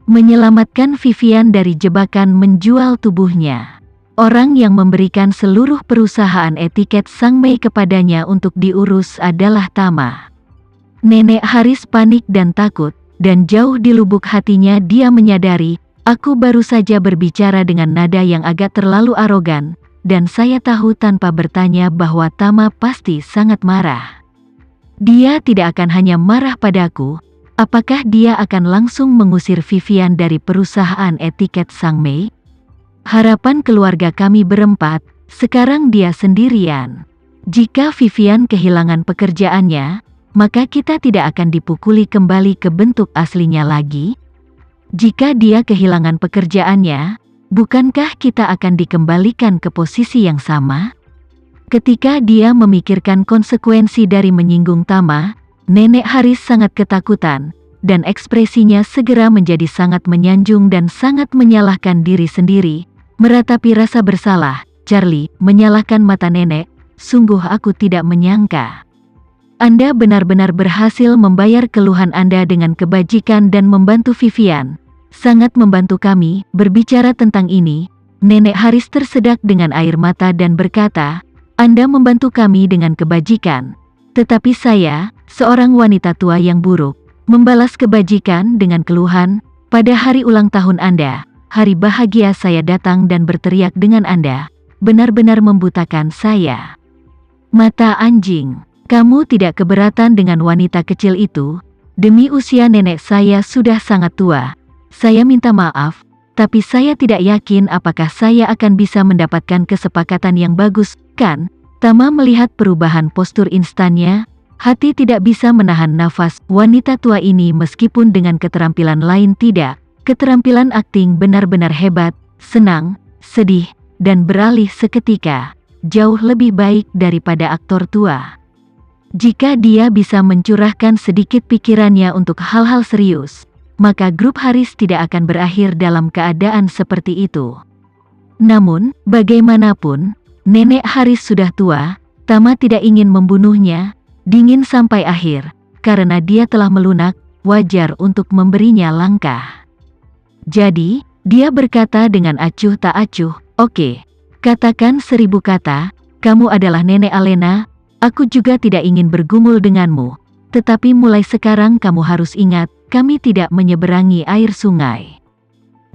menyelamatkan Vivian dari jebakan menjual tubuhnya. Orang yang memberikan seluruh perusahaan etiket Sang Mei kepadanya untuk diurus adalah Tama. Nenek Haris panik dan takut, dan jauh di lubuk hatinya dia menyadari, aku baru saja berbicara dengan nada yang agak terlalu arogan, dan saya tahu tanpa bertanya bahwa Tama pasti sangat marah. Dia tidak akan hanya marah padaku, apakah dia akan langsung mengusir Vivian dari perusahaan etiket Sang Mei? Harapan keluarga kami berempat, sekarang dia sendirian. Jika Vivian kehilangan pekerjaannya, maka kita tidak akan dipukuli kembali ke bentuk aslinya lagi. Jika dia kehilangan pekerjaannya, bukankah kita akan dikembalikan ke posisi yang sama? Ketika dia memikirkan konsekuensi dari menyinggung Tama, Nenek Haris sangat ketakutan, dan ekspresinya segera menjadi sangat menyanjung dan sangat menyalahkan diri sendiri. Meratapi rasa bersalah, Charlie menyalahkan mata nenek, sungguh aku tidak menyangka. Anda benar-benar berhasil membayar keluhan Anda dengan kebajikan dan membantu Vivian. Sangat membantu kami. Berbicara tentang ini, Nenek Haris tersedak dengan air mata dan berkata, Anda membantu kami dengan kebajikan. Tetapi saya, seorang wanita tua yang buruk, membalas kebajikan dengan keluhan. Pada hari ulang tahun Anda, hari bahagia saya datang dan berteriak dengan Anda, benar-benar membutakan saya. Mata anjing, kamu tidak keberatan dengan wanita kecil itu? Demi usia nenek saya sudah sangat tua. Saya minta maaf, tapi saya tidak yakin apakah saya akan bisa mendapatkan kesepakatan yang bagus, kan? Tama melihat perubahan postur instannya, hati tidak bisa menahan nafas. Wanita tua ini meskipun dengan keterampilan lain tidak, keterampilan akting benar-benar hebat, senang, sedih, dan beralih seketika, jauh lebih baik daripada aktor tua. Jika dia bisa mencurahkan sedikit pikirannya untuk hal-hal serius, maka grup Haris tidak akan berakhir dalam keadaan seperti itu. Namun, bagaimanapun, Nenek Haris sudah tua, Tama tidak ingin membunuhnya, dingin sampai akhir, karena dia telah melunak, wajar untuk memberinya langkah. Jadi, dia berkata dengan acuh tak acuh, oke, katakan 1000 kata, kamu adalah Nenek Alena, aku juga tidak ingin bergumul denganmu, tetapi mulai sekarang kamu harus ingat, kami tidak menyeberangi air sungai.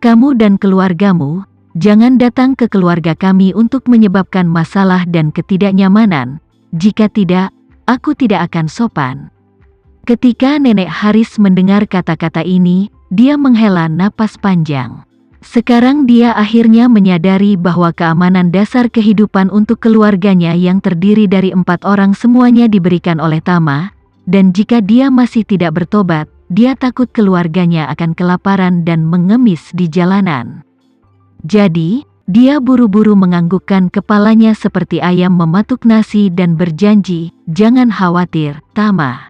Kamu dan keluargamu, jangan datang ke keluarga kami untuk menyebabkan masalah dan ketidaknyamanan, jika tidak, aku tidak akan sopan. Ketika Nenek Haris mendengar kata-kata ini, dia menghela napas panjang. Sekarang dia akhirnya menyadari bahwa keamanan dasar kehidupan untuk keluarganya yang terdiri dari 4 orang semuanya diberikan oleh Tama, dan jika dia masih tidak bertobat, dia takut keluarganya akan kelaparan dan mengemis di jalanan. Jadi, dia buru-buru menganggukkan kepalanya seperti ayam mematuk nasi dan berjanji, jangan khawatir, Tama.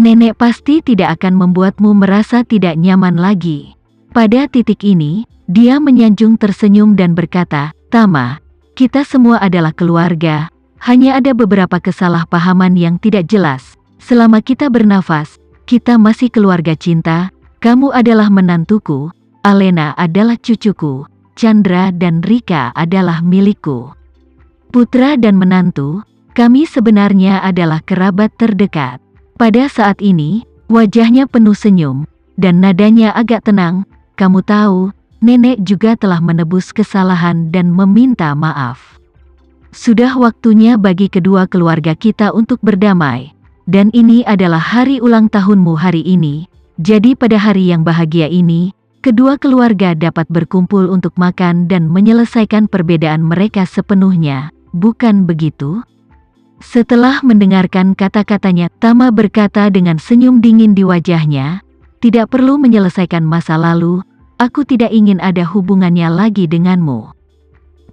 Nenek pasti tidak akan membuatmu merasa tidak nyaman lagi. Pada titik ini, dia menyanjung tersenyum dan berkata, Tama, kita semua adalah keluarga, hanya ada beberapa kesalahpahaman yang tidak jelas. Selama kita bernafas, kita masih keluarga cinta, kamu adalah menantuku, Alena adalah cucuku, Chandra dan Rika adalah milikku. Putra dan menantu, kami sebenarnya adalah kerabat terdekat. Pada saat ini, wajahnya penuh senyum, dan nadanya agak tenang. Kamu tahu, nenek juga telah menebus kesalahan dan meminta maaf. Sudah waktunya bagi kedua keluarga kita untuk berdamai. Dan ini adalah hari ulang tahunmu hari ini. Jadi pada hari yang bahagia ini, kedua keluarga dapat berkumpul untuk makan dan menyelesaikan perbedaan mereka sepenuhnya, bukan begitu? Setelah mendengarkan kata-katanya, Tama berkata dengan senyum dingin di wajahnya, tidak perlu menyelesaikan masa lalu, aku tidak ingin ada hubungannya lagi denganmu.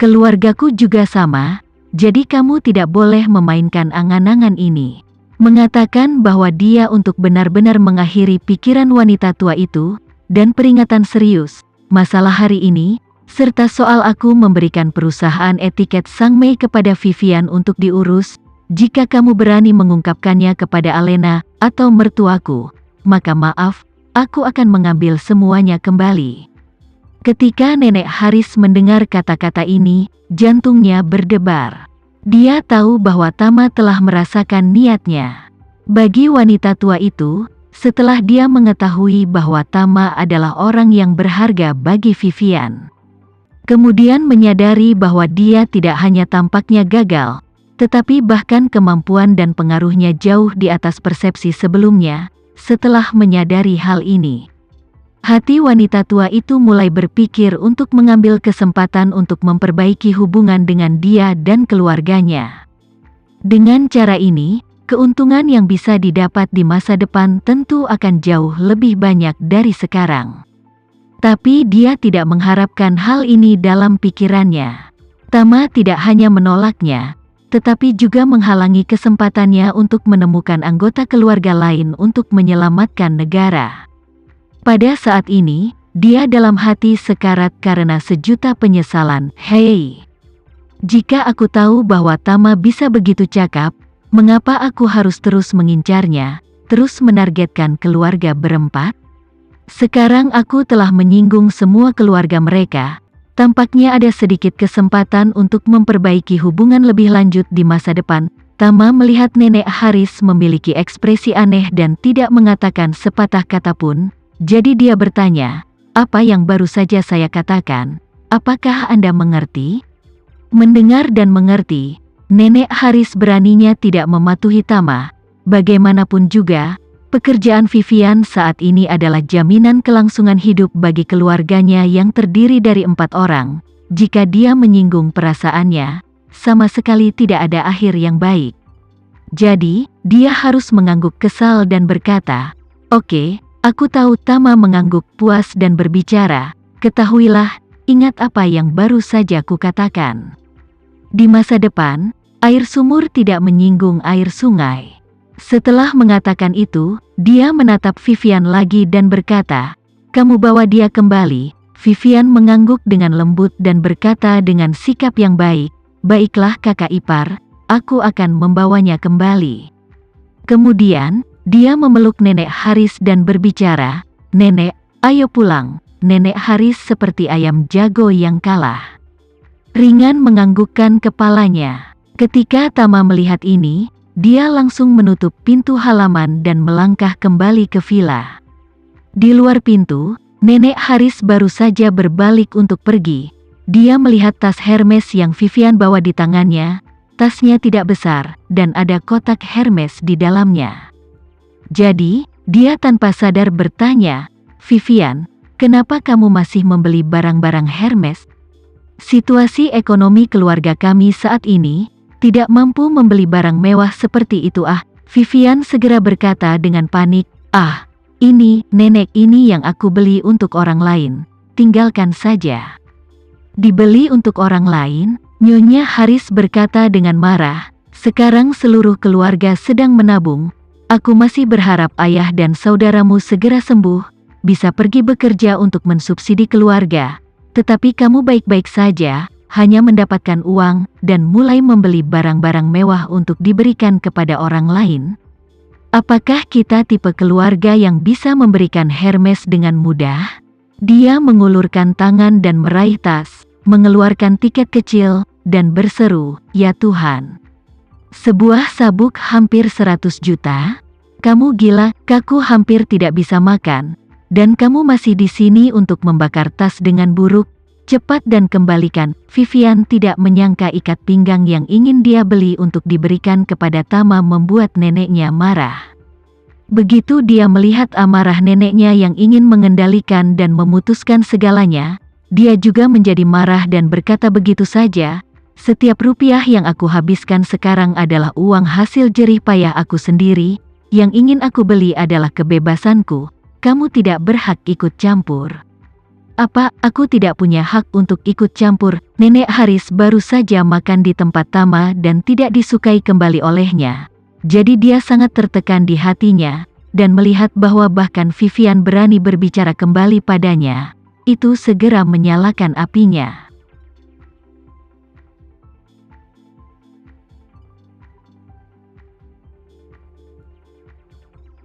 Keluargaku juga sama, jadi kamu tidak boleh memainkan angan-angan ini. Mengatakan bahwa dia untuk benar-benar mengakhiri pikiran wanita tua itu, dan peringatan serius, masalah hari ini, serta soal aku memberikan perusahaan etiket Sang Mei kepada Vivian untuk diurus. Jika kamu berani mengungkapkannya kepada Alena atau mertuaku, maka maaf, aku akan mengambil semuanya kembali." Ketika Nenek Haris mendengar kata-kata ini, jantungnya berdebar. Dia tahu bahwa Tama telah merasakan niatnya. Bagi wanita tua itu, setelah dia mengetahui bahwa Tama adalah orang yang berharga bagi Vivian, kemudian menyadari bahwa dia tidak hanya tampaknya gagal, tetapi bahkan kemampuan dan pengaruhnya jauh di atas persepsi sebelumnya. Setelah menyadari hal ini, hati wanita tua itu mulai berpikir untuk mengambil kesempatan untuk memperbaiki hubungan dengan dia dan keluarganya. Dengan cara ini, keuntungan yang bisa didapat di masa depan tentu akan jauh lebih banyak dari sekarang. Tapi dia tidak mengharapkan hal ini dalam pikirannya. Tama tidak hanya menolaknya, tetapi juga menghalangi kesempatannya untuk menemukan anggota keluarga lain untuk menyelamatkan negara. Pada saat ini, dia dalam hati sekarat karena sejuta penyesalan. Hei, jika aku tahu bahwa Tama bisa begitu cakap, mengapa aku harus terus mengincarnya, terus menargetkan keluarga berempat? Sekarang aku telah menyinggung semua keluarga mereka. Tampaknya ada sedikit kesempatan untuk memperbaiki hubungan lebih lanjut di masa depan. Tama melihat Nenek Haris memiliki ekspresi aneh dan tidak mengatakan sepatah kata pun. Jadi dia bertanya, "Apa yang baru saja saya katakan? Apakah Anda mengerti?" Mendengar dan mengerti, Nenek Haris beraninya tidak mematuhi Tama. Bagaimanapun juga, pekerjaan Vivian saat ini adalah jaminan kelangsungan hidup bagi keluarganya yang terdiri dari 4 orang. Jika dia menyinggung perasaannya, sama sekali tidak ada akhir yang baik. Jadi, dia harus mengangguk kesal dan berkata, "Oke, aku tahu." Tama mengangguk puas dan berbicara, "Ketahuilah, ingat apa yang baru saja kukatakan. Di masa depan, air sumur tidak menyinggung air sungai." Setelah mengatakan itu, dia menatap Vivian lagi dan berkata, "Kamu bawa dia kembali." Vivian mengangguk dengan lembut dan berkata dengan sikap yang baik, "Baiklah kakak ipar, aku akan membawanya kembali." Kemudian, dia memeluk Nenek Haris dan berbicara, "Nenek, ayo pulang." Nenek Haris seperti ayam jago yang kalah, ringan menganggukkan kepalanya. Ketika Tama melihat ini, dia langsung menutup pintu halaman dan melangkah kembali ke villa. Di luar pintu, Nenek Haris baru saja berbalik untuk pergi. Dia melihat tas Hermes yang Vivian bawa di tangannya. Tasnya tidak besar, dan ada kotak Hermes di dalamnya. Jadi, dia tanpa sadar bertanya, "Vivian, kenapa kamu masih membeli barang-barang Hermes?" "Situasi ekonomi keluarga kami saat ini tidak mampu membeli barang mewah seperti itu." Vivian segera berkata dengan panik, Ini, nenek, ini yang aku beli untuk orang lain. Tinggalkan saja." "Dibeli untuk orang lain?" Nyonya Haris berkata dengan marah. "Sekarang seluruh keluarga sedang menabung. Aku masih berharap ayah dan saudaramu segera sembuh, bisa pergi bekerja untuk mensubsidi keluarga. Tetapi kamu baik-baik saja, hanya mendapatkan uang, dan mulai membeli barang-barang mewah untuk diberikan kepada orang lain. Apakah kita tipe keluarga yang bisa memberikan Hermes dengan mudah?" Dia mengulurkan tangan dan meraih tas, mengeluarkan tiket kecil, dan berseru, "Ya Tuhan! Sebuah sabuk hampir 100 juta? Kamu gila, kaku hampir tidak bisa makan. Dan kamu masih di sini untuk membakar tas dengan buruk. Cepat dan kembalikan." Vivian tidak menyangka ikat pinggang yang ingin dia beli untuk diberikan kepada Tama membuat neneknya marah. Begitu dia melihat amarah neneknya yang ingin mengendalikan dan memutuskan segalanya, dia juga menjadi marah dan berkata begitu saja, "Setiap rupiah yang aku habiskan sekarang adalah uang hasil jerih payah aku sendiri. Yang ingin aku beli adalah kebebasanku. Kamu tidak berhak ikut campur." "Apa, aku tidak punya hak untuk ikut campur?" Nenek Haris baru saja makan di tempat Tama dan tidak disukai kembali olehnya. Jadi dia sangat tertekan di hatinya, dan melihat bahwa bahkan Vivian berani berbicara kembali padanya, itu segera menyalakan apinya.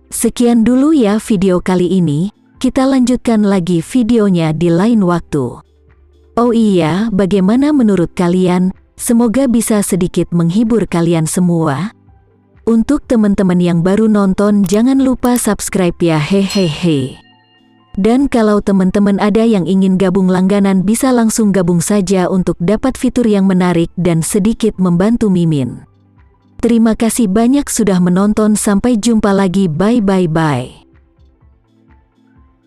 Sekian dulu ya video kali ini. Kita lanjutkan lagi videonya di lain waktu. Oh iya, bagaimana menurut kalian? Semoga bisa sedikit menghibur kalian semua. Untuk teman-teman yang baru nonton, jangan lupa subscribe ya, hehehe. Dan kalau teman-teman ada yang ingin gabung langganan, bisa langsung gabung saja untuk dapat fitur yang menarik dan sedikit membantu Mimin. Terima kasih banyak sudah menonton, sampai jumpa lagi, bye.